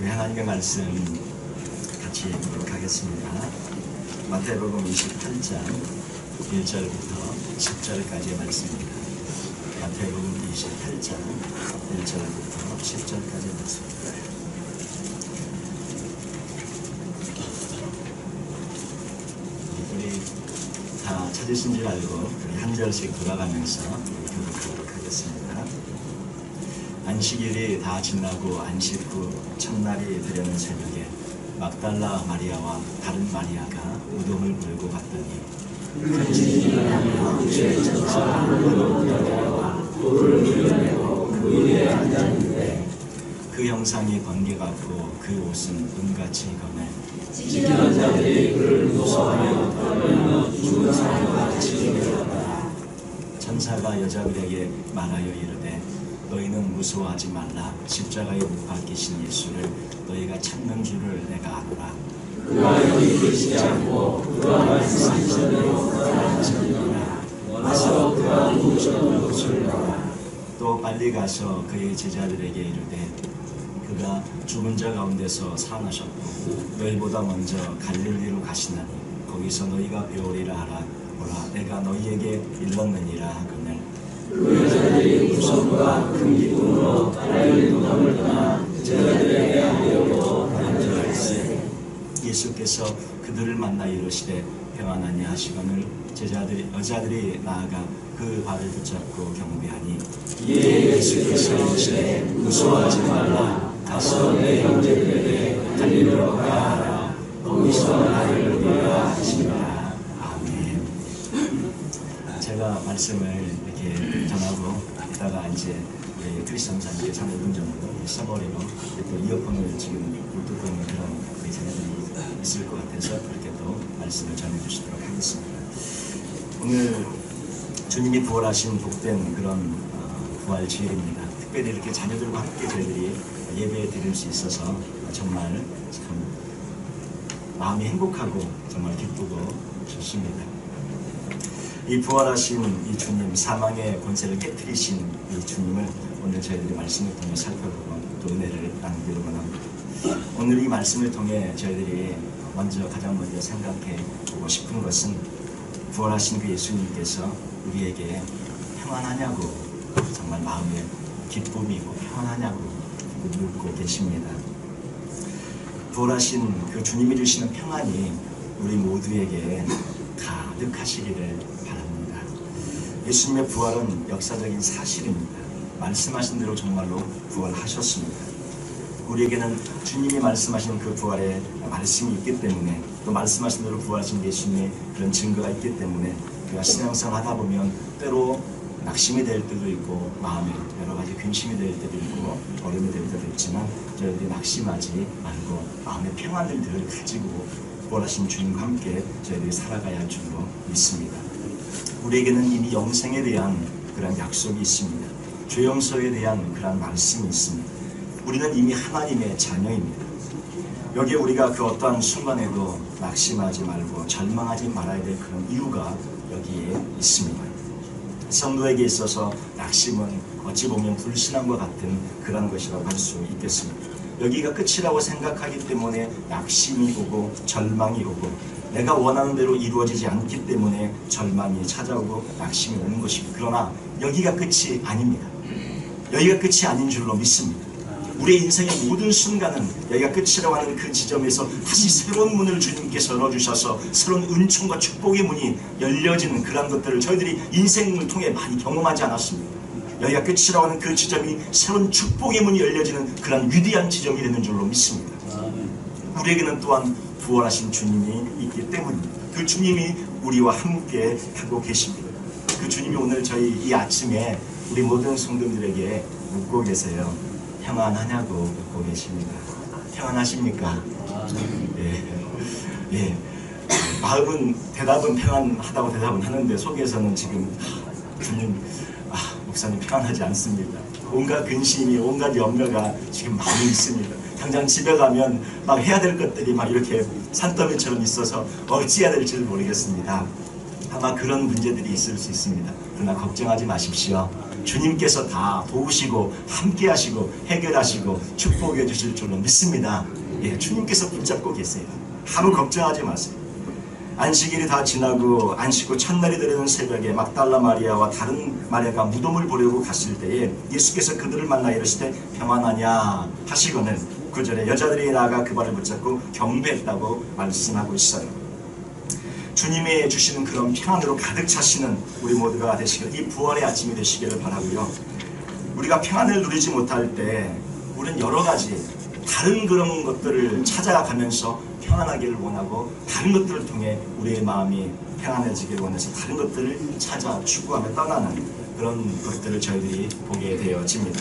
우리 하나님의 말씀 같이 읽도록 하겠습니다. 마태복음 28장 1절부터 10절까지의 말씀입니다. 마태복음 28장 1절부터 10절까지의 말씀입니다. 우리 다 찾으신 줄 알고 우리 한 절씩 돌아가면서 교독하도록 하겠습니다. 안식일이 다 지나고 안식 후 첫날이 되려는 새벽에 막달라 마리아와 다른 마리아가 우동을 물고 갔더니 근심이 일어나며 주의 천사가 하늘로 내려와 돌을 밀어내고 그 위에 앉았는데 그 형상이 번개 같고 그 옷은 은같이 검해 지키던 자들이 그를 무서워하여 떨며 죽은 사람과 같이 여겼다. 천사가 여자들에게 말하여 이르되 너희는 무서워하지 말라. 십자가에 못 박히신 예수를 너희가 찾는 줄을 내가 알노라. 그가 여기 계시지 않고 그가 말씀하신 대로 떠나가셨느니라. 와서 그가 누우셨던 곳을 보라. 또 빨리 가서 그의 제자들에게 이르되 그가 죽은 자 가운데서 살아나셨고 너희보다 먼저 갈릴리로 가시나니 거기서 너희가 배우리라 하라. 보라 내가 너희에게 일렀느니라 하거늘 그 여자들이 무서움과 큰 기쁨으로 갈릴리로 떠나 제자들에게 알리려고 달려갈세. 예수께서 그들을 만나 이르시되 평안하냐 하시거늘 여자들이 나아가 그 발을 붙잡고 경배하니 이에 예수께서 이르시되 무서워하지 말라. 가서 내 형제들에게 갈릴리로 가야 하라. 거기서 나를 보리라 하시니라. 아멘. 제가 말씀을 이렇게 전하고 있다가 이제 크리스 형사님께 5분 정도 써머리로 또 이어폰을 지금 못 듣고 있는 그런 우리 자녀들이 있을 것 같아서 그렇게 또 말씀을 전해주시도록 하겠습니다. 오늘 주님이 부활하신 복된 그런 부활 주일입니다. 특별히 이렇게 자녀들과 함께 저희들이 예배 드릴 수 있어서 정말 참 마음이 행복하고 정말 기쁘고 좋습니다. 이 부활하신 이 주님, 사망의 권세를 깨뜨리신 이 주님을 오늘 저희들이 말씀을 통해 살펴보고 또 은혜를 나누기를 원합니다. 오늘 이 말씀을 통해 저희들이 가장 먼저 생각해 보고 싶은 것은 부활하신 그 예수님께서 우리에게 평안하냐고 정말 마음의 기쁨이고 평안하냐고 묻고 계십니다. 부활하신 그 주님이 주시는 평안이 우리 모두에게 가득하시기를 바랍니다. 예수님의 부활은 역사적인 사실입니다. 말씀하신 대로 정말로 부활하셨습니다. 우리에게는 주님이 말씀하신 그 부활의 말씀이 있기 때문에 또 말씀하신 대로 부활하신 예수님의 그런 증거가 있기 때문에 우리가 신앙생활 하다 보면 때로 낙심이 될 때도 있고 마음에 여러 가지 근심이 될 때도 있고 어려움이 될 때도 있지만 저희들이 낙심하지 말고 마음의 평안을 늘 가지고 부활하신 주님과 함께 저희들이 살아가야 할 줄로 믿습니다. 우리에게는 이미 영생에 대한 그런 약속이 있습니다. 죄 용서에 대한 그런 말씀이 있습니다. 우리는 이미 하나님의 자녀입니다. 여기에 우리가 그 어떠한 순간에도 낙심하지 말고 절망하지 말아야 될 그런 이유가 여기에 있습니다. 성도에게 있어서 낙심은 어찌 보면 불신앙과 같은 그런 것이라고 할 수 있겠습니다. 여기가 끝이라고 생각하기 때문에 낙심이 오고 절망이 오고 내가 원하는 대로 이루어지지 않기 때문에 절망이 찾아오고 낙심이 오는 것입니다. 그러나 여기가 끝이 아닙니다. 여기가 끝이 아닌 줄로 믿습니다. 우리의 인생의 모든 순간은 여기가 끝이라고 하는 그 지점에서 다시 새로운 문을 주님께서 열어주셔서 새로운 은총과 축복의 문이 열려지는 그런 것들을 저희들이 인생을 통해 많이 경험하지 않았습니다. 여기가 끝이라고 하는 그 지점이 새로운 축복의 문이 열려지는 그런 위대한 지점이 되는 줄로 믿습니다. 우리에게는 또한 부활하신 주님이 있기 때문입니다. 그 주님이 우리와 함께 하고 계십니다. 그 주님이 오늘 저희 이 아침에 우리 모든 성도들에게 묻고 계세요. 평안하냐고 묻고 계십니다. 평안하십니까? 예. 마음은 대답은 평안하다고 대답은 하는데 속에서는 지금 주님 목사님 평안하지 않습니다. 온갖 근심이 온갖 염려가 지금 많이 있습니다. 당장 집에 가면 막 해야 될 것들이 막 이렇게 산더미처럼 있어서 어찌해야 될지 모르겠습니다. 아마 그런 문제들이 있을 수 있습니다. 그러나 걱정하지 마십시오. 주님께서 다 도우시고 함께 하시고 해결하시고 축복해 주실 줄로 믿습니다. 예, 주님께서 붙잡고 계세요. 하루 걱정하지 마세요. 안식일이 다 지나고 안식 후 첫날이 되는 새벽에 막달라 마리아와 다른 마리아가 무덤을 보려고 갔을 때에 예수께서 그들을 만나 이르시되 평안하냐 하시고는 9절에 여자들이 나아가 그 발을 붙잡고 경배했다고 말씀하고 있어요. 주님이 주시는 그런 평안으로 가득 차시는 우리 모두가 되시길, 이 부활의 아침이 되시기를 바라고요. 우리가 평안을 누리지 못할 때 우리는 여러 가지 다른 그런 것들을 찾아가면서 평안하기를 원하고 다른 것들을 통해 우리의 마음이 평안해지기를 원해서 다른 것들을 찾아 추구하며 떠나는 그런 것들을 저희들이 보게 되어집니다.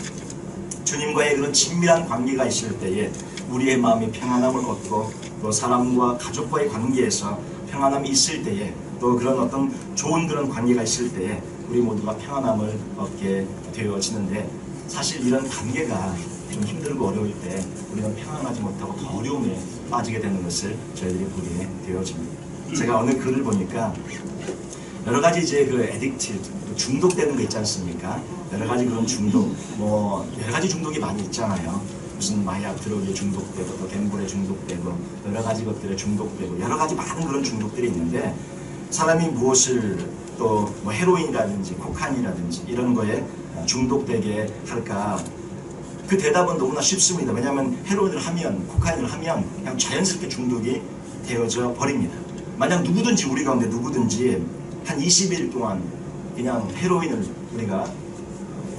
주님과의 그런 친밀한 관계가 있을 때에 우리의 마음이 평안함을 얻고 또 사람과 가족과의 관계에서 평안함이 있을 때에 또 그런 어떤 좋은 그런 관계가 있을 때에 우리 모두가 평안함을 얻게 되어지는데, 사실 이런 관계가 좀 힘들고 어려울 때 우리는 평안하지 못하고 더 어려움에 빠지게 되는 것을 저희들이 보게 되어집니다. 제가 어느 글을 보니까 여러 가지 이제 그 에딕트, 중독되는 거 있지 않습니까? 여러 가지 그런 중독, 여러 가지 중독이 많이 있잖아요. 무슨 마약, 드러기에 중독되고 또 갬블에 중독되고 여러 가지 것들에 중독되고 여러 가지 많은 그런 중독들이 있는데, 사람이 무엇을 또 뭐 헤로인이라든지 코카인이라든지 이런 거에 중독되게 할까? 그 대답은 너무나 쉽습니다. 왜냐하면 헤로인을 하면, 코카인을 하면 그냥 자연스럽게 중독이 되어져 버립니다. 만약 누구든지, 우리 가운데 누구든지 한 20일 동안 그냥 헤로인을 우리가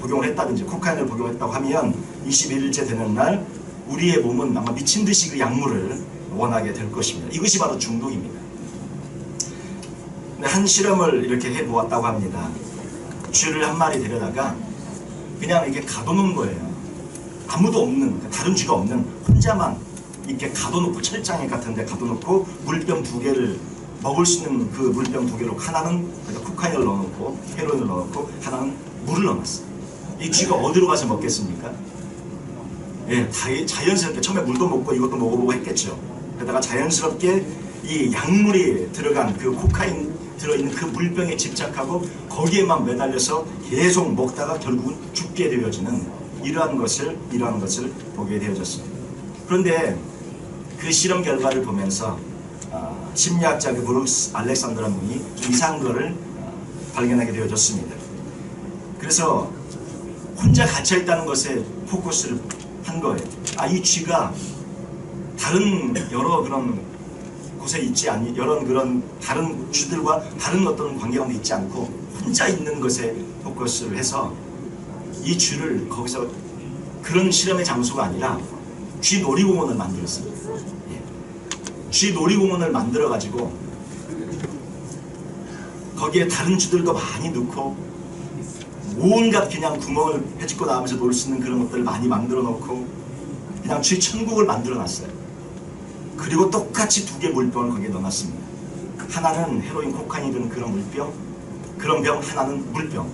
복용을 했다든지 코카인을 복용했다고 하면 21일째 되는 날 우리의 몸은 아마 미친 듯이 그 약물을 원하게 될 것입니다. 이것이 바로 중독입니다. 한 실험을 이렇게 해보았다고 합니다. 쥐를 한 마리 데려다가 그냥 이렇게 가둬놓은 거예요. 아무도 없는, 다른 쥐가 없는, 혼자만 이렇게 가둬놓고, 철장에 같은 데 가둬놓고 물병 2개를 먹을 수 있는 그 물병 2개로, 하나는 코카인을 넣어놓고 헤로인을 넣어놓고 하나는 물을 넣어놨어요. 이 쥐가 어디로 가서 먹겠습니까? 예, 자연스럽게 처음에 물도 먹고 이것도 먹어보고 했겠죠. 그러다가 자연스럽게 이 약물이 들어간 그 코카인 들어있는 그 물병에 집착하고 거기에만 매달려서 계속 먹다가 결국은 죽게 되어지는 이러한 것을 보게 되어졌습니다. 그런데 그 실험 결과를 보면서 심리학자 그 브룩스 알렉산더라는 분이 좀 이상한 것을 발견하게 되어졌습니다. 그래서 혼자 갇혀있다는 것에 포커스를 한 거예요. 이 쥐가 다른 여러 그런 곳에 있지 않니, 여러 그런 다른 쥐들과 다른 어떤 관계 가운데 있지 않고 혼자 있는 것에 포커스를 해서 이 쥐를 거기서, 그런 실험의 장소가 아니라 쥐 놀이공원을 만들었어요. 쥐 놀이공원을 만들어 가지고 거기에 다른 쥐들도 많이 넣고 온갖 그냥 구멍을 헤집고 나오면서 놀 수 있는 그런 것들을 많이 만들어 놓고 그냥 쥐 천국을 만들어 놨어요. 그리고 똑같이 2개 물병을 거기에 넣어놨습니다. 하나는 헤로인, 코카인이 든 그런 물병, 그런 병, 하나는 물병.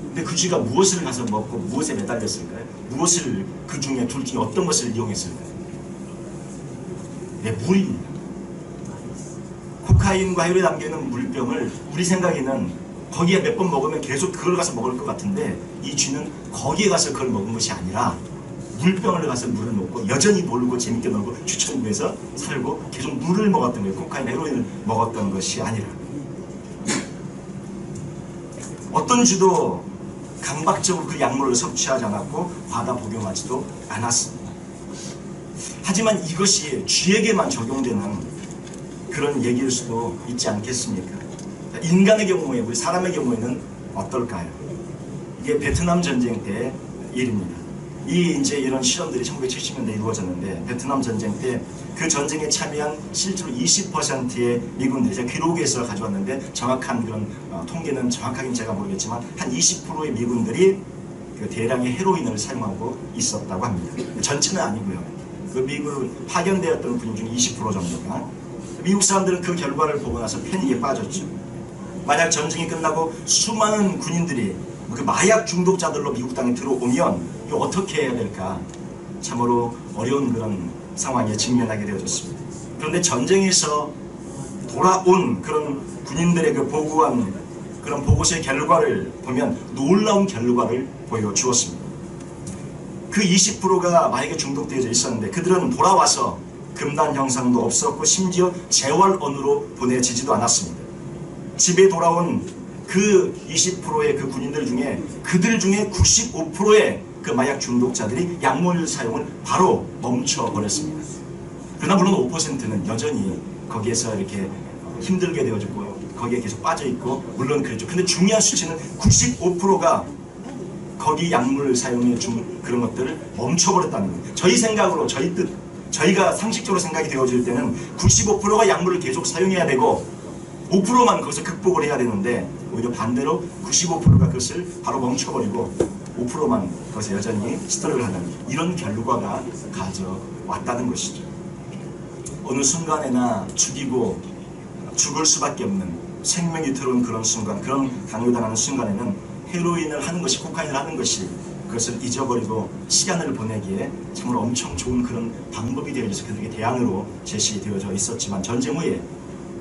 근데 그 쥐가 무엇을 가서 먹고 무엇에 매달렸을까요? 무엇을, 그 중에 둘 중에 어떤 것을 이용했을까요? 네, 물입니다. 코카인과 헤로인이 담겨있는 물병을 우리 생각에는 거기에 몇 번 먹으면 계속 그걸 가서 먹을 것 같은데, 이 쥐는 거기에 가서 그걸 먹은 것이 아니라 물병을 가서 물을 먹고 여전히 놀고 재밌게 놀고 주천국에서 살고 계속 물을 먹었던 거예요. 코카인, 헤로인을 먹었던 것이 아니라. 어떤 쥐도 강박적으로 그 약물을 섭취하지 않았고 과다 복용하지도 않았습니다. 하지만 이것이 쥐에게만 적용되는 그런 얘기일 수도 있지 않겠습니까? 인간의 경우에, 우리 사람의 경우에는 어떨까요? 이게 베트남 전쟁 때 일입니다. 이제 이런 실험들이 1970년대에 이루어졌는데, 베트남 전쟁 때 그 전쟁에 참여한 실제로 20%의 미군들이, 제가 기록에서 가져왔는데 정확한 그런 통계는 정확하게는 제가 모르겠지만 한 20%의 미군들이 그 대량의 헤로인을 사용하고 있었다고 합니다. 전체는 아니고요. 그 미군 파견되었던 군인 중 20% 정도가. 미국 사람들은 그 결과를 보고 나서 패닉에 빠졌죠. 만약 전쟁이 끝나고 수많은 군인들이 그 마약 중독자들로 미국 땅에 들어오면 이거 어떻게 해야 될까? 참으로 어려운 그런 상황에 직면하게 되어졌습니다. 그런데 전쟁에서 돌아온 그런 군인들의 그 보고한 그런 보고서의 결과를 보면 놀라운 결과를 보여주었습니다. 그 20%가 마약에 중독되어 있었는데 그들은 돌아와서 금단 형상도 없었고 심지어 재활원으로 보내지지도 않았습니다. 집에 돌아온 그 20%의 그 군인들 중에 그들 중에 95%의 그 마약 중독자들이 약물 사용을 바로 멈춰버렸습니다. 그러나 물론 5%는 여전히 거기에서 이렇게 힘들게 되어졌고 거기에 계속 빠져있고 물론 그렇죠. 근데 중요한 수치는 95%가 거기 약물 사용의 그런 것들을 멈춰버렸다는 거예요. 저희 생각으로 저희가 상식적으로 생각이 되어질 때는 95%가 약물을 계속 사용해야 되고 5%만 거기서 극복을 해야 되는데 오히려 반대로 95%가 그것을 바로 멈춰버리고 5%만 거기서 여전히 스트럭을 하는 이런 결과가 가져왔다는 것이죠. 어느 순간에나 죽이고 죽을 수밖에 없는 생명이 들어온 그런 순간, 그런 강요당하는 순간에는 헤로인을 하는 것이, 코카인을 하는 것이 그것을 잊어버리고 시간을 보내기에 정말 엄청 좋은 그런 방법이 되어져서 그들에게 대안으로 제시되어져 있었지만 전쟁 후에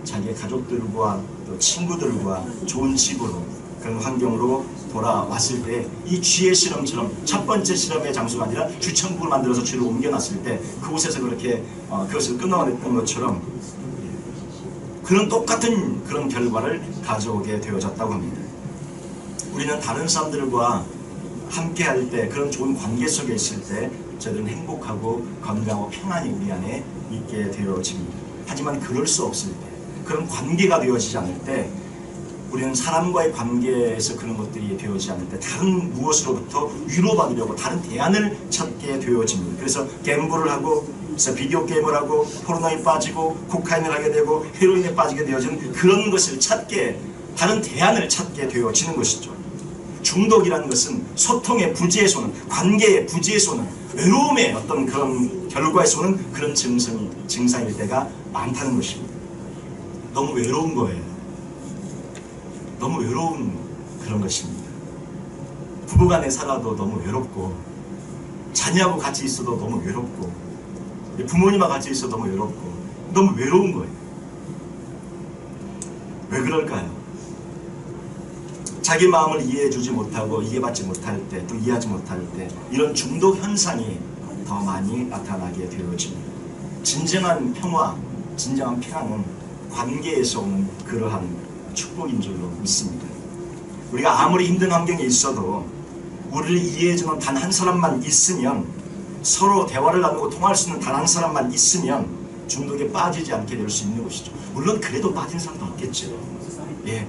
자기의 가족들과 또 친구들과 좋은 집으로 그런 환경으로 돌아왔을 때 이 쥐의 실험처럼 첫 번째 실험의 장소가 아니라 주천국을 만들어서 쥐를 옮겨놨을 때 그곳에서 그렇게 그것을 끊어냈던 것처럼 그런 똑같은 그런 결과를 가져오게 되어졌다고 합니다. 우리는 다른 사람들과 함께 할 때 그런 좋은 관계 속에 있을 때 저희들은 행복하고 건강하고 평안이 우리 안에 있게 되어집니다. 하지만 그럴 수 없을 때 그런 관계가 되어지지 않을 때 우리는 사람과의 관계에서 그런 것들이 되어지지 않을 때 다른 무엇으로부터 위로받으려고 다른 대안을 찾게 되어집니다. 그래서 갬블을 하고 그래서 비디오 게임을 하고 포르노에 빠지고 코카인을 하게 되고 헤로인에 빠지게 되어지는 그런 것을 찾게 다른 대안을 찾게 되어지는 것이죠. 중독이라는 것은 소통의 부재에서 오는 관계의 부재에서 오는 외로움의 어떤 그런 결과에서 오는 그런 증상일 때가 많다는 것입니다. 너무 외로운 거예요. 너무 외로운 그런 것입니다. 부부간에 살아도 너무 외롭고 자녀하고 같이 있어도 너무 외롭고 부모님하고 같이 있어도 너무 외롭고 너무 외로운 거예요. 왜 그럴까요? 자기 마음을 이해해주지 못하고 이해받지 못할 때 또 이해하지 못할 때 이런 중독 현상이 더 많이 나타나게 되어집니다. 진정한 평화, 진정한 평안은 관계에서 오는 그러한 축복인 줄로 믿습니다. 우리가 아무리 힘든 환경에 있어도 우리를 이해해주는 단 한 사람만 있으면 서로 대화를 나누고 통할 수 있는 단 한 사람만 있으면 중독에 빠지지 않게 될 수 있는 것이죠. 물론 그래도 빠진 사람도 있겠죠. 예.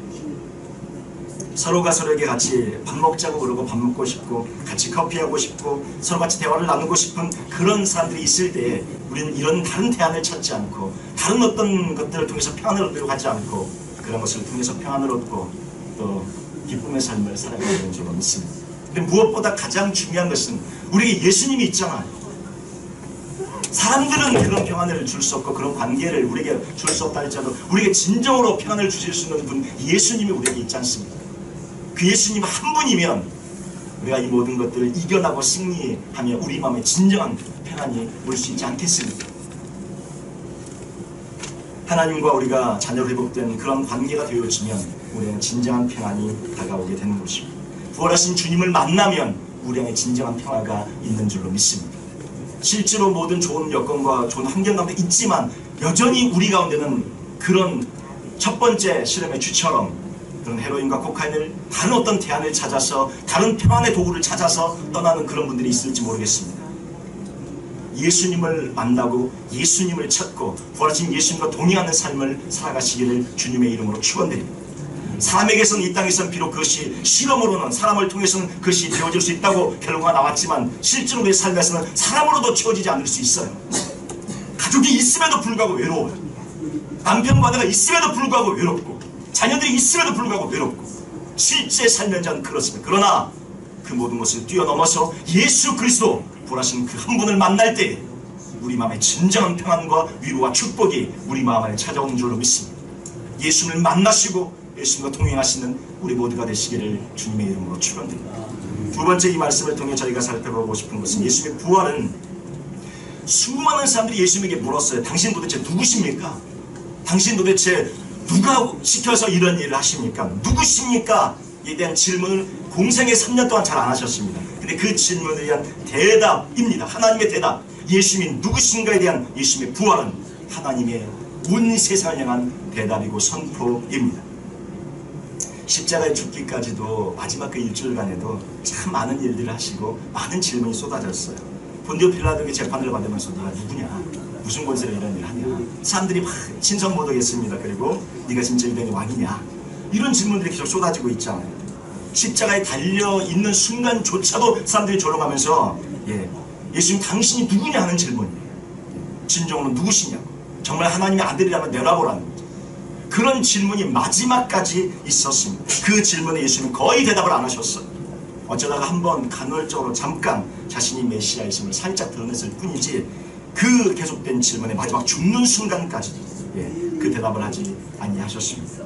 서로가 서로에게 같이 밥 먹자고 그러고 밥 먹고 싶고 같이 커피하고 싶고 서로 같이 대화를 나누고 싶은 그런 사람들이 있을 때에 우리는 이런 다른 대안을 찾지 않고 다른 어떤 것들을 통해서 평안을 얻으려고 하지 않고 그런 것을 통해서 평안을 얻고 또 기쁨의 삶을 살아가야 되는 줄로 믿습니다. 근데 무엇보다 가장 중요한 것은 우리에게 예수님이 있잖아요. 사람들은 그런 평안을 줄 수 없고 그런 관계를 우리에게 줄 수 없다 할지라도 우리에게 진정으로 평안을 주실 수 있는 분 예수님이 우리에게 있지 않습니까? 그 예수님 한 분이면 우리가 이 모든 것들을 이겨나고 승리하며 우리 마음에 진정한 평안이 올 수 있지 않겠습니까? 하나님과 우리가 자녀로 회복된 그런 관계가 되어지면 우리는 진정한 평안이 다가오게 되는 것입니다. 부활하신 주님을 만나면 우리 안에 진정한 평화가 있는 줄로 믿습니다. 실제로 모든 좋은 여건과 좋은 환경 가운데 있지만 여전히 우리 가운데는 그런 첫 번째 실험의 쥐처럼 그런 헤로인과 코카인을 다른 어떤 대안을 찾아서 다른 평안의 도구를 찾아서 떠나는 그런 분들이 있을지 모르겠습니다. 예수님을 만나고 예수님을 찾고 부활하신 예수님과 동행하는 삶을 살아가시기를 주님의 이름으로 축원드립니다. 사람에게서는 이 땅에서는 비록 그것이 실험으로는 사람을 통해서는 그것이 되어질 수 있다고 결과가 나왔지만 실제로 우리의 삶에서는 사람으로도 채워지지 않을 수 있어요. 가족이 있음에도 불구하고 외로워요. 남편과 아내가 있음에도 불구하고 외롭고 자녀들이 있음에도 불구하고 외롭고 실제 삶의 현장은 그렇습니다. 그러나 그 모든 것을 뛰어넘어서 예수 그리스도 부활하신 그 한 분을 만날 때 우리 마음에 진정한 평안과 위로와 축복이 우리 마음 안에 찾아오는 줄로 믿습니다. 예수님을 만나시고 예수님과 동행하시는 우리 모두가 되시기를 주님의 이름으로 축원드립니다. 두 번째 이 말씀을 통해 저희가 살펴보고 싶은 것은 예수님의 부활은 수많은 사람들이 예수님에게 물었어요. 당신 도대체 누구십니까? 당신 도대체 누가 시켜서 이런 일을 하십니까? 누구십니까? 에 대한 질문을 공생의 3년 동안 잘 안 하셨습니다. 근데 그 질문에 대한 대답입니다. 하나님의 대답. 예수님이 누구신가에 대한 예수님의 부활은 하나님의 온 세상을 향한 대답이고 선포입니다. 십자가에 죽기까지도 마지막 그 일주일간에도 참 많은 일들을 하시고 많은 질문이 쏟아졌어요. 본디오 필라도에게 재판을 받으면서 네가 누구냐? 무슨 권세로 이런 일을 하냐? 사람들이 막 신성모독했습니다. 그리고 네가 진짜 유대인의 왕이냐? 이런 질문들이 계속 쏟아지고 있잖아요. 십자가에 달려있는 순간조차도 사람들이 조롱하면서 예수님 당신이 누구냐 하는 질문이에요. 진정으로 누구시냐고. 정말 하나님의 아들이라면 내라보라는 거죠. 그런 질문이 마지막까지 있었습니다. 그 질문에 예수님은 거의 대답을 안 하셨어요. 어쩌다가 한번 간헐적으로 잠깐 자신이 메시아이심을 살짝 드러냈을 뿐이지 그 계속된 질문에 마지막 죽는 순간까지 그 대답을 하지 아니하셨습니다.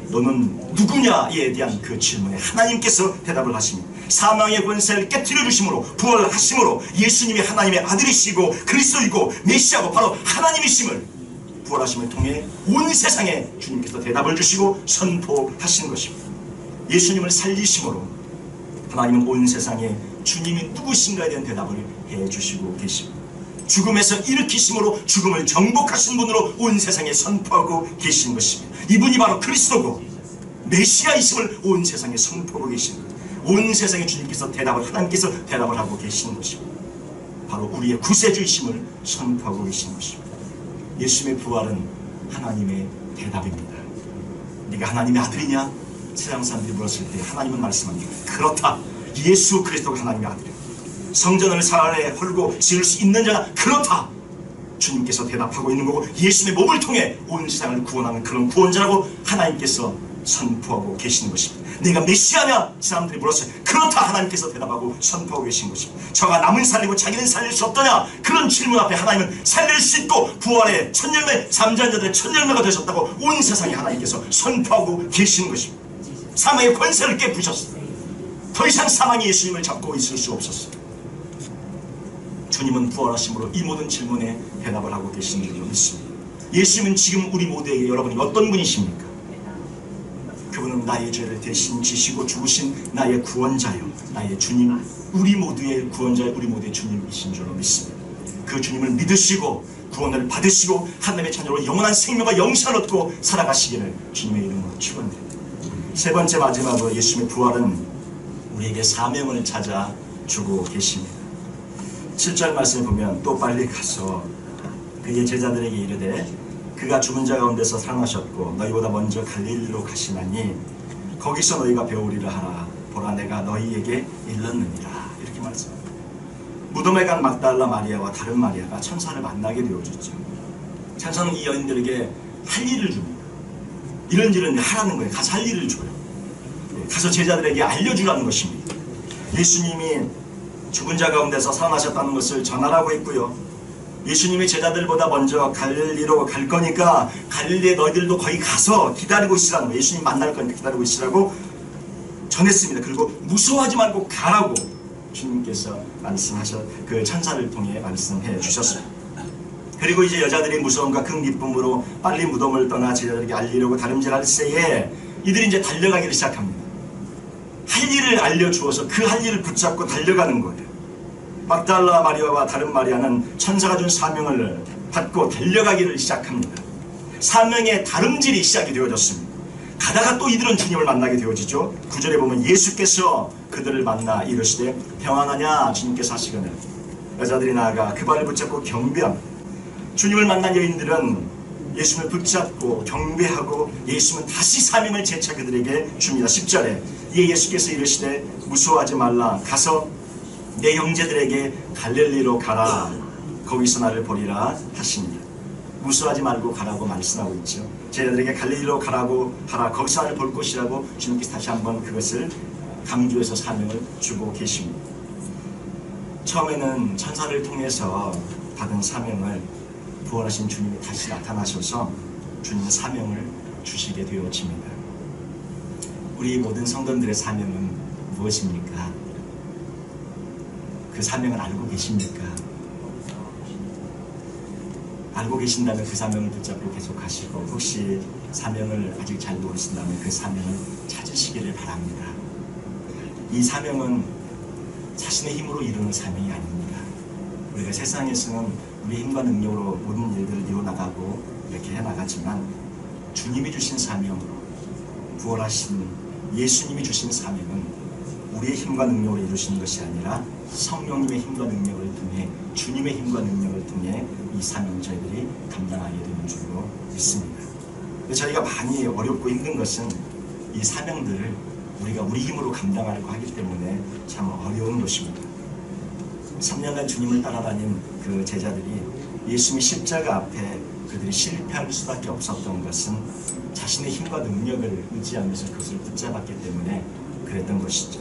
너는 누구냐에 대한 그 질문에 하나님께서 대답을 하십니다. 사망의 권세를 깨뜨려 주심으로 부활을 하심으로 예수님이 하나님의 아들이시고 그리스도이고 메시아고 바로 하나님이심을 부활하심을 통해 온 세상에 주님께서 대답을 주시고 선포하신 것입니다. 예수님을 살리심으로 하나님은 온 세상에 주님이 누구신가에 대한 대답을 해주시고 계십니다. 죽음에서 일으키심으로 죽음을 정복하신 분으로 온 세상에 선포하고 계신 것입니다. 이분이 바로 그리스도고 메시아이심을 온 세상에 선포하고 계신 것. 온 세상에 주님께서 하나님께서 대답을 하고 계신 것입니다. 바로 우리의 구세주이심을 선포하고 계신 것입니다. 예수님의 부활은 하나님의 대답입니다. 네가 하나님의 아들이냐? 세상 사람들이 물었을 때 하나님은 말씀합니다. 그렇다. 예수 그리스도가 하나님의 아들이야. 성전을 사활에 헐고 지을 수 있는 자가 그렇다. 주님께서 대답하고 있는 거고 예수님의 몸을 통해 온 세상을 구원하는 그런 구원자라고 하나님께서 선포하고 계시는 것입니다. 내가 메시아냐? 사람들이 물었어요. 그렇다. 하나님께서 대답하고 선포하고 계신 것입니다. 저가 남은 살리고 자기는 살릴 수 없더냐? 그런 질문 앞에 하나님은 살릴 수 있고 부활의 첫 열매, 잠자는 자들의 첫 열매가 되셨다고 온 세상에 하나님께서 선포하고 계시는 것입니다. 사망의 권세를 깨부셨어요. 더 이상 사망이 예수님을 잡고 있을 수 없었어요. 주님은 부활하심으로 이 모든 질문에 대답을 하고 계시는 줄로 믿습니다. 예수님은 지금 우리 모두에게 여러분이 어떤 분이십니까? 그분은 나의 죄를 대신 지시고 죽으신 나의 구원자요, 나의 주님, 우리 모두의 구원자요, 우리 모두의 주님이신 줄로 믿습니다. 그 주님을 믿으시고 구원을 받으시고 하나님의 자녀로 영원한 생명과 영생을 얻고 살아가시기를 주님의 이름으로 축원드립니다. 세 번째 마지막으로 예수님의 부활은 우리에게 사명을 찾아주고 계십니다. 7절 말씀을 보면 또 빨리 가서 그의 제자들에게 이르되 그가 죽은 자 가운데서 살아나셨고 너희보다 먼저 갈릴리로 가시나니 거기서 너희가 배우리라 하라. 보라 내가 너희에게 일렀느니라. 이렇게 말씀합니다. 무덤에 간 막달라 마리아와 다른 마리아가 천사를 만나게 되어졌죠. 천사는 이 여인들에게 할 일을 줍니다. 이런 일은 하라는 거예요. 가서 할 일을 줘요. 가서 제자들에게 알려주라는 것입니다. 예수님이 죽은 자 가운데서 살아나셨다는 것을 전하라고 했고요. 예수님이 제자들보다 먼저 갈릴리로 갈 거니까 갈릴리에 너희들도 거기 가서 기다리고 있으라는 거예요. 예수님 만날 거니까 기다리고 있으라고 전했습니다. 그리고 무서워하지 말고 가라고 주님께서 그 천사를 통해 말씀해 주셨습니다. 그리고 이제 여자들이 무서움과 큰 기쁨으로 빨리 무덤을 떠나 제자들에게 알리려고 다름질할 새에 이들이 이제 달려가기를 시작합니다. 할 일을 알려주어서 그 할 일을 붙잡고 달려가는 거예요. 막달라 마리아와 다른 마리아는 천사가 준 사명을 받고 달려가기를 시작합니다. 사명의 다름질이 시작이 되어졌습니다. 가다가 또 이들은 주님을 만나게 되어지죠. 9절에 보면 예수께서 그들을 만나 이르시되 평안하냐? 주님께서 하시거늘 여자들이 나아가 그 발을 붙잡고 경배합니다. 주님을 만난 여인들은 예수님을 붙잡고 경배하고 예수님은 다시 사명을 재차 그들에게 줍니다. 10절에 이에 예수께서 이르시되 무서워하지 말라. 가서 내 형제들에게 갈릴리로 가라. 거기서 나를 보리라 하십니다. 무서워하지 말고 가라고 말씀하고 있죠. 제자들에게 갈릴리로 가라고 하라. 거기서 나를 볼 것이라고 주님께서 다시 한번 그것을 강조해서 사명을 주고 계십니다. 처음에는 천사를 통해서 받은 사명을 부활하신 주님이 다시 나타나셔서 주님의 사명을 주시게 되어집니다. 우리 모든 성도들의 사명은 무엇입니까? 그 사명을 알고 계십니까? 알고 계신다면 그 사명을 붙잡고 계속 하시고, 혹시 사명을 아직 잘 모르신다면 그 사명을 찾으시기를 바랍니다. 이 사명은 자신의 힘으로 이루는 사명이 아닙니다. 우리가 세상에서는 우리 힘과 능력으로 모든 일들을 이루어나가고 이렇게 해나가지만 주님이 주신 사명으로, 부활하신 예수님이 주신 사명은 우리의 힘과 능력으로 이루시는 것이 아니라 성령님의 힘과 능력을 통해, 주님의 힘과 능력을 통해 이 사명을 저희들이 감당하게 되는 줄로 믿습니다. 저희가 많이 어렵고 힘든 것은 이 사명들을 우리가 우리 힘으로 감당하려고 하기 때문에 참 어려운 것입니다. 3년간 주님을 따라다닌 그 제자들이 예수님의 십자가 앞에 그들이 실패할 수밖에 없었던 것은 자신의 힘과 능력을 의지하면서 그것을 붙잡았기 때문에 그랬던 것이죠.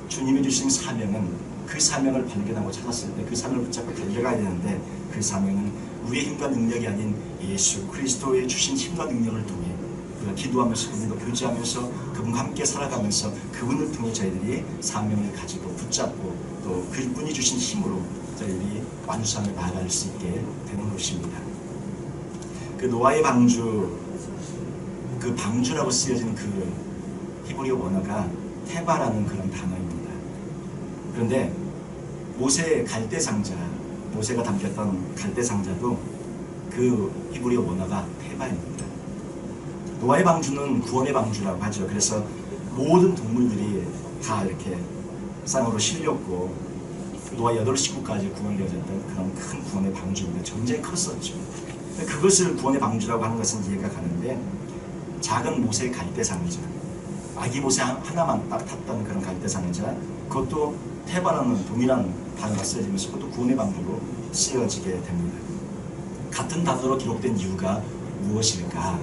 주님이 주신 사명은 그 사명을 발견하고 찾았을 때 그 사명을 붙잡고 달려가야 되는데, 그 사명은 우리의 힘과 능력이 아닌 예수 그리스도의 주신 힘과 능력을 통해 우리가 기도하면서 그분과 교제하면서 그분과 함께 살아가면서 그분을 통해 저희들이 사명을 가지고 붙잡고 또 그분이 주신 힘으로 저희들이 완수함을 나아갈 수 있게 되는 것입니다. 그 노아의 방주, 그 방주라고 쓰여진 그 히브리어 원어가 테바라는 그런 단어입니다. 그런데 모세의 갈대상자, 모세가 담겼던 갈대상자도 그 히브리어 원어가 테바입니다. 노아의 방주는 구원의 방주라고 하죠. 그래서 모든 동물들이 다 이렇게 쌍으로 실렸고 노아 8식구까지 구원되어졌던 그런 큰 구원의 방주입니다. 굉장히 컸었죠. 그것을 구원의 방주라고 하는 것은 이해가 가는데, 작은 모세의 갈대상자, 아기 모세 하나만 딱 탔던 그런 갈대상자, 그것도 테바라는 동일한 단어가 쓰여지면서 그것도 구원의 방주로 쓰여지게 됩니다. 같은 단어로 기록된 이유가 무엇일까?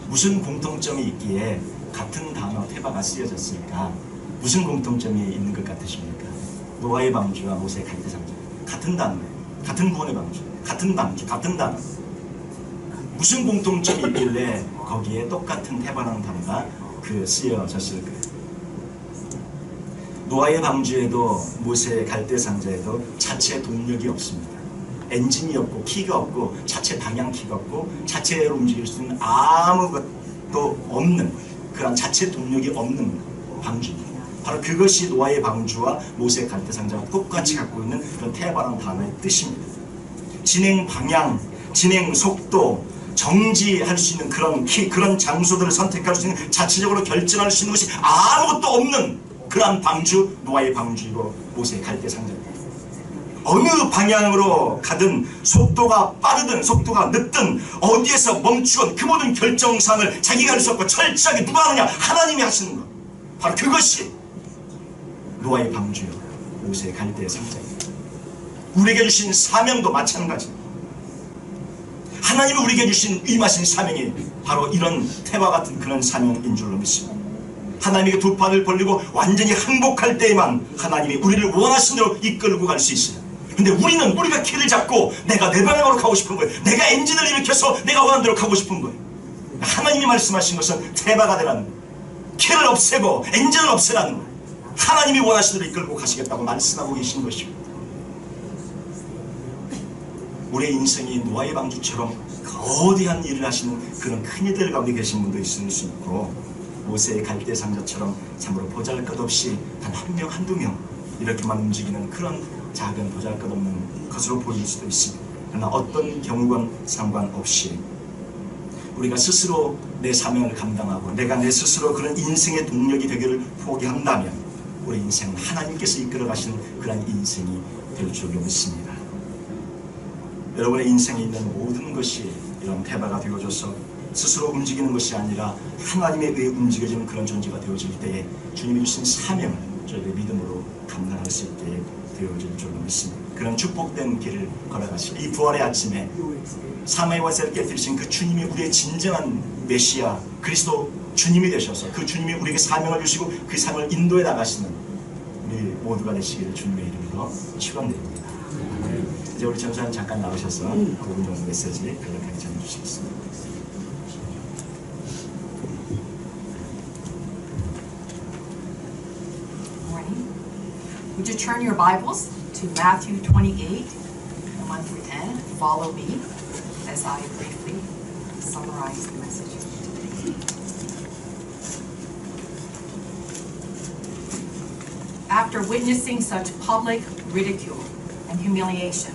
무슨 공통점이 있기에 같은 단어 테바가 쓰여졌을까? 무슨 공통점이 있는 것 같으십니까? 노아의 방주와 모세의 갈대상자, 같은 단어예요. 같은 구원의 방주, 같은 방주, 같은 단어. 무슨 공통점이 있길래 거기에 똑같은 테바라는 단어가 쓰여졌을까요? 노아의 방주에도 모세의 갈대상자에도 자체 동력이 없습니다. 엔진이 없고 키가 없고 자체 방향키가 없고 자체로 움직일 수 있는 아무것도 없는 그런 자체 동력이 없는 방주입니다. 바로 그것이 노아의 방주와 모세의 갈대상자가 똑같이 갖고 있는 그런 테바라는 단어의 뜻입니다. 진행 방향, 진행 속도, 정지할 수 있는 그런 키, 그런 장소들을 선택할 수 있는, 자체적으로 결정할 수 있는 것이 아무것도 없는 그러한 방주, 노아의 방주이고 모세의 갈대상자입니다. 어느 방향으로 가든, 속도가 빠르든 속도가 늦든 어디에서 멈추건 그 모든 결정사항을 자기가 할 수 없고 철저하게 누가 하느냐? 하나님이 하시는 것. 바로 그것이 노아의 방주요 모세의 갈대상자입니다. 우리에게 주신 사명도 마찬가지입니다. 하나님이 우리에게 주신 임하신 사명이 바로 이런 태와 같은 그런 사명인 줄로 믿습니다. 하나님에게 두 팔을 벌리고 완전히 항복할 때에만 하나님이 우리를 원하신 대로 이끌고 갈 수 있어요. 근데 우리는 우리가 키를 잡고 내가 내 방향으로 가고 싶은 거예요. 내가 엔진을 일으켜서 내가 원하는 대로 가고 싶은 거예요. 하나님이 말씀하신 것은 태바가 되라는 거예요. 키를 없애고 엔진을 없애라는 거예요. 하나님이 원하신 대로 이끌고 가시겠다고 말씀하고 계신 것이고, 우리의 인생이 노아의 방주처럼 거대한 일을 하시는 그런 큰 이들 가운데 계신 분도 있을 수 있고, 모세의 갈대상자처럼 참으로 보잘것없이 단 한 명 한두 명 이렇게만 움직이는 그런 작은 보잘것없는 것으로 보일 수도 있습니다. 그러나 어떤 경우건 상관없이 우리가 스스로 내 사명을 감당하고 내가 내 스스로 그런 인생의 동력이 되기를 포기한다면 우리 인생은 하나님께서 이끌어 가시는 그런 인생이 될 줄로 믿습니다. 여러분의 인생에 있는 모든 것이 이런 태바가 되어줘서 스스로 움직이는 것이 아니라 하나님에 의해 움직여지는 그런 존재가 되어질 때에 주님이 주신 사명을 저희의 믿음으로 감당할 수 있게 되어질 줄로 믿습니다. 그런 축복된 길을 걸어가시고 이 부활의 아침에 사마의 원세를 깨뜨리신 그 주님이 우리의 진정한 메시아 그리스도 주님이 되셔서 그 주님이 우리에게 사명을 주시고 그 사명을 인도해 나가시는 우리 모두가 되시기를 주님의 이름으로 축원드립니다. 이제 우리 전사님 잠깐 나오셔서 그분 메시지 간략하게 전해주시겠습니다. Would you turn your Bibles to Matthew 28, 1 through 10? Follow me as I briefly summarize the message today. after witnessing such public ridicule and humiliation,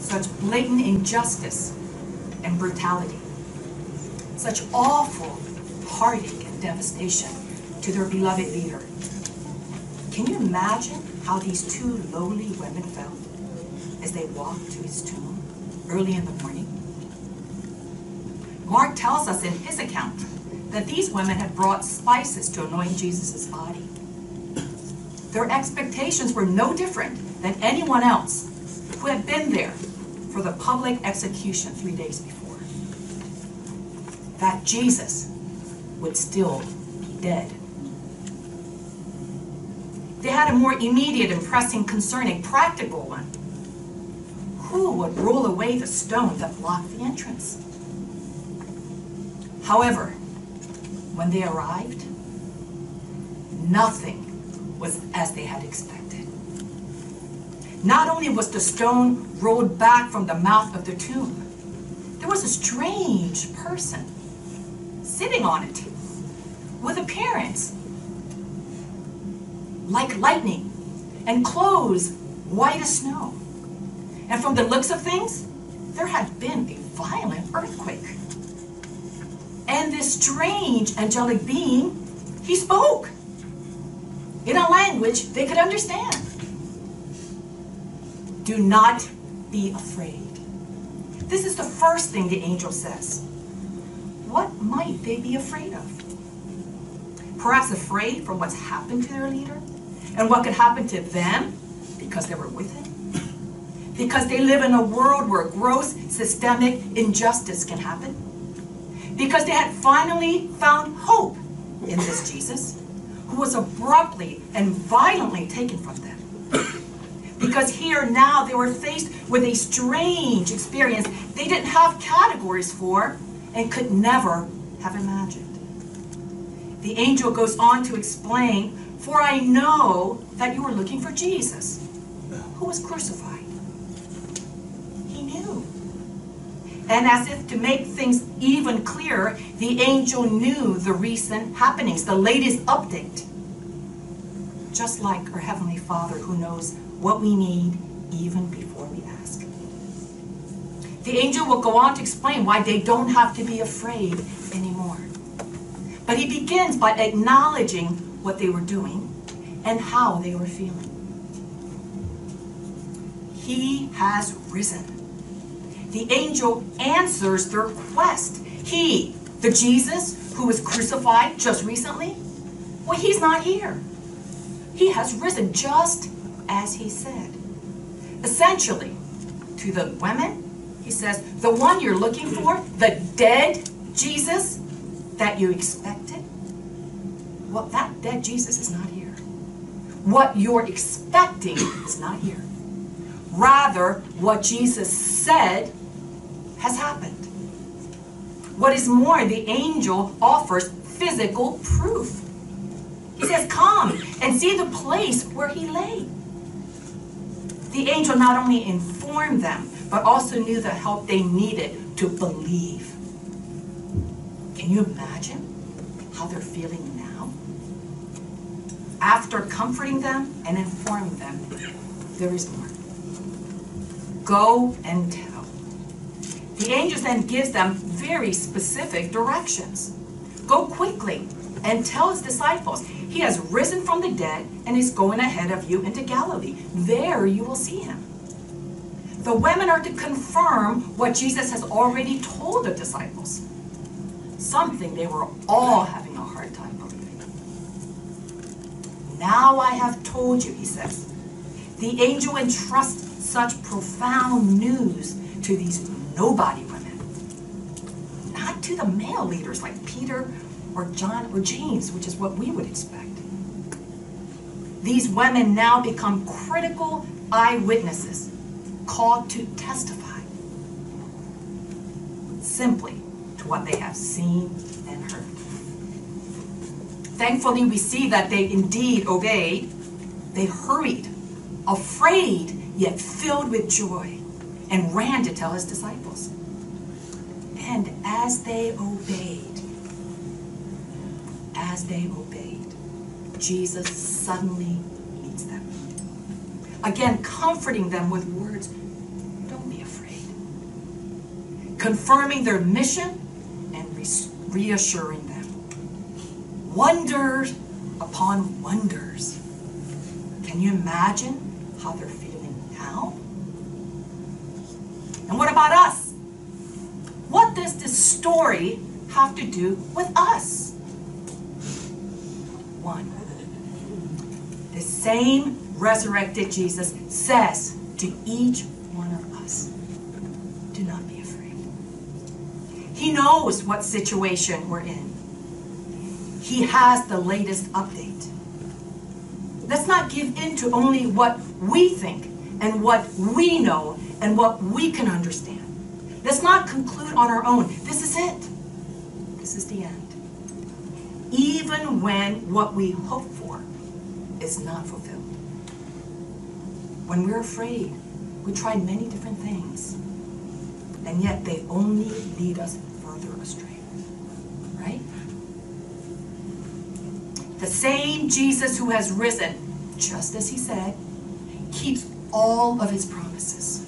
such blatant injustice and brutality, such awful heartache and devastation to their beloved leader, can you imagine how these two lowly women felt as they walked to his tomb early in the morning? Mark tells us in his account that these women had brought spices to anoint Jesus' body. Their expectations were no different than anyone else who had been there for the public execution 3 days before. That Jesus would still be dead. They had a more immediate and pressing concern, a practical one. Who would roll away the stone that blocked the entrance? However, when they arrived, nothing was as they had expected. Not only was the stone rolled back from the mouth of the tomb, there was a strange person sitting on it with appearance like lightning and clothes white as snow. And from the looks of things, there had been a violent earthquake. And this strange angelic being, he spoke in a language they could understand. Do not be afraid. This is the first thing the angel says. What might they be afraid of? Perhaps afraid from what's happened to their leader and what could happen to them because they were with him? Because they live in a world where gross systemic injustice can happen? Because they had finally found hope in this Jesus who was abruptly and violently taken from them? Because here now they were faced with a strange experience they didn't have categories for and could never have imagined. The angel goes on to explain, "For I know that you are looking for Jesus, who was crucified." He knew. And as if to make things even clearer, the angel knew the recent happenings, the latest update. Just like our Heavenly Father who knows what we need even before we ask. The angel will go on to explain why they don't have to be afraid anymore. But he begins by acknowledging what they were doing and how they were feeling. He has risen. The angel answers their quest. He, the Jesus who was crucified just recently, well, he's not here. He has risen just as he said. Essentially, to the women, he says, the one you're looking for, the dead Jesus that you expected, well, that dead Jesus is not here. What you're expecting is not here. Rather, what Jesus said has happened. What is more, the angel offers physical proof. He says, come and see the place where he lay. The angel not only informed them, but also knew the help they needed to believe. Can you imagine how they're feeling now? After comforting them and informing them, there is more. Go and tell. The angel then gives them very specific directions. Go quickly and tell his disciples, he has risen from the dead and is going ahead of you into Galilee. There you will see him. The women are to confirm what Jesus has already told the disciples. Something they were all having a hard time believing. Now I have told you, he says. The angel entrusts such profound news to these nobody women. Not to the male leaders like Peter or John or James, which is what we would expect. These women now become critical eyewitnesses, called to testify simply to what they have seen and heard. Thankfully, we see that they indeed obeyed. They hurried, afraid yet filled with joy, and ran to tell his disciples. And as they obeyed, Jesus suddenly Again, comforting them with words, don't be afraid. Confirming their mission and reassuring them. Wonders upon wonders. Can you imagine how they're feeling now? And what about us? What does this story have to do with us? One, the same resurrected Jesus says to each one of us, do not be afraid. He knows what situation we're in. He has the latest update. Let's not give in to only what we think and what we know and what we can understand. Let's not conclude on our own. This is it. This is the end. Even when what we hope for is not fulfilled. When we're afraid, we try many different things, and yet they only lead us further astray. Right? The same Jesus who has risen, just as he said, keeps all of his promises.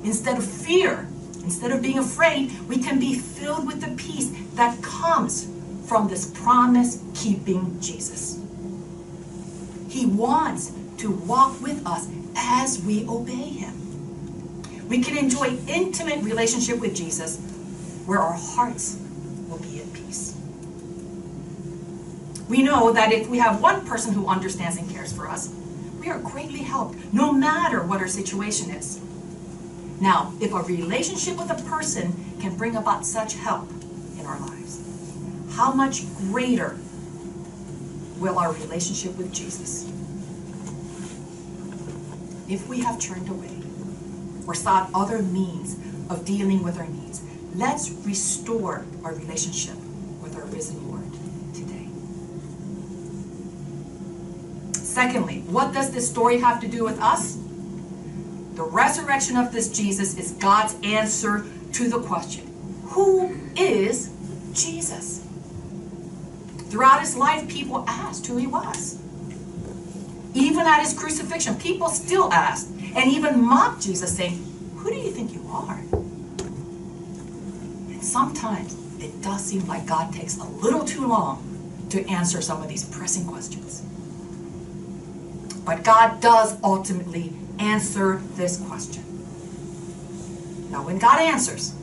Instead of fear, instead of being afraid, we can be filled with the peace that comes from this promise-keeping Jesus. He wants to walk with us as we obey him. We can enjoy intimate relationship with Jesus where our hearts will be at peace. We know that if we have one person who understands and cares for us, we are greatly helped no matter what our situation is. Now, if a relationship with a person can bring about such help in our lives, how much greater will our relationship with Jesus? If we have turned away or sought other means of dealing with our needs, let's restore our relationship with our risen Lord today. Secondly, what does this story have to do with us? The resurrection of this Jesus is God's answer to the question, who is Jesus? Throughout his life, people asked who he was. Even at his crucifixion, people still asked and even mocked Jesus, saying, who do you think you are? And sometimes it does seem like God takes a little too long to answer some of these pressing questions. But God does ultimately answer this question. Now, when God answers,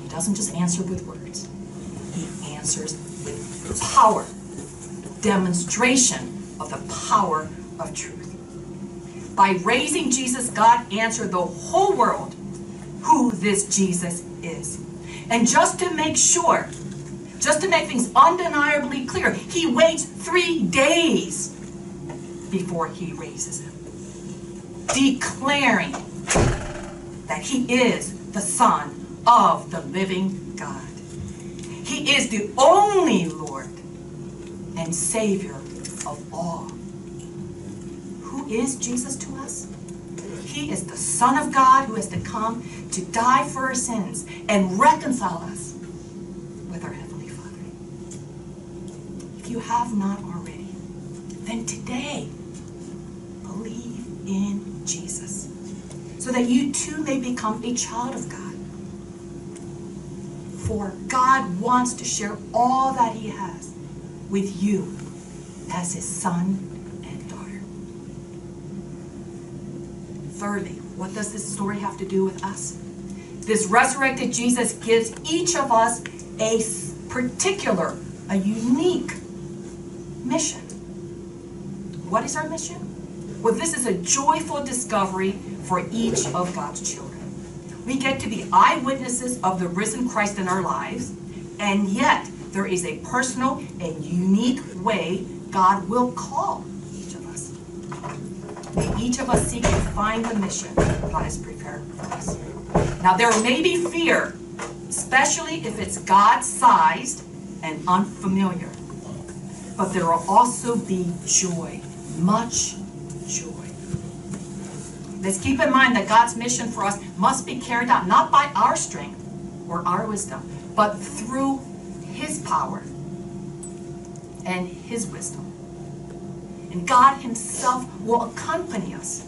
he doesn't just answer with words. He answers with power, demonstration of the power of truth. By raising Jesus, God answered the whole world who this Jesus is. And just to make sure, just to make things undeniably clear, he waits 3 days before he raises him, declaring that he is the Son of the living God. He is the only Lord and Savior of all. Who is Jesus to us? He is the Son of God who has to come to die for our sins and reconcile us with our Heavenly Father. If you have not already, then today, believe in Jesus, so that you too may become a child of God. For God wants to share all that he has with you as his son and daughter. Thirdly, what does this story have to do with us? This resurrected Jesus gives each of us a particular, a unique mission. What is our mission? Well, this is a joyful discovery for each of God's children. We get to be eyewitnesses of the risen Christ in our lives, and yet there is a personal and unique way God will call each of us. May each of us seek to find the mission God has prepared for us. Now, there may be fear, especially if it's God-sized and unfamiliar. But there will also be joy, much joy. Let's keep in mind that God's mission for us must be carried out not by our strength or our wisdom, but through his power and his wisdom. And God himself will accompany us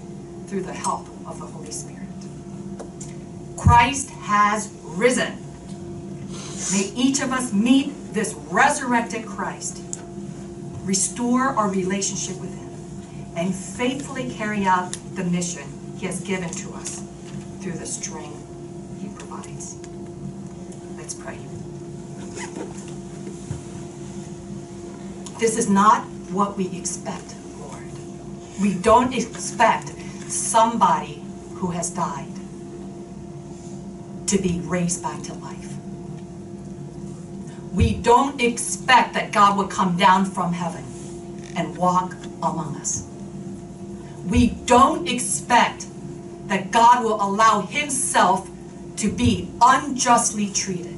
through the help of the Holy Spirit. Christ has risen. May each of us meet this resurrected Christ, restore our relationship with him, and faithfully carry out the mission he has given to us through the strength he provides. Let's pray. This is not what we expect, Lord. We don't expect somebody who has died to be raised back to life. We don't expect that God would come down from heaven and walk among us. We don't expect that God will allow himself to be unjustly treated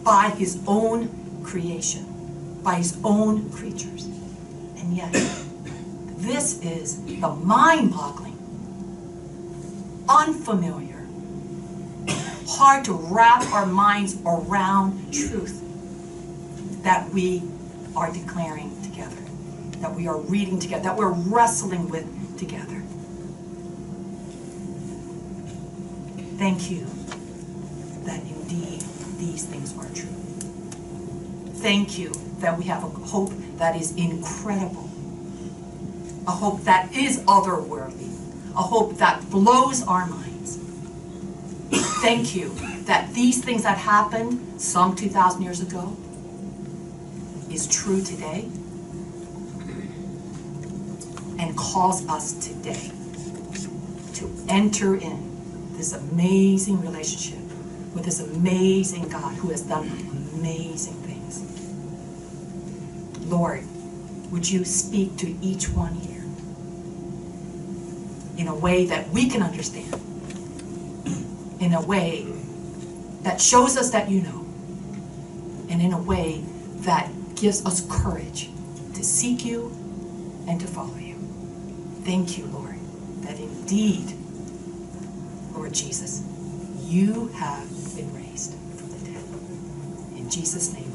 by his own creation, by his own creatures. And yet, this is the mind-boggling, unfamiliar, hard to wrap our minds around truth that we are declaring together, that we are reading together, that we're wrestling with together. Thank you that indeed these things are true. Thank you that we have a hope that is incredible, a hope that is otherworldly, a hope that blows our minds. Thank you that these things that happened some 2,000 years ago is true today and calls us today to enter in this amazing relationship with this amazing God who has done amazing things. Lord, would you speak to each one here in a way that we can understand, in a way that shows us that you know, and in a way that gives us courage to seek you and to follow you. Thank you, Lord, that indeed, Lord Jesus, you have been raised from the dead. In Jesus' name.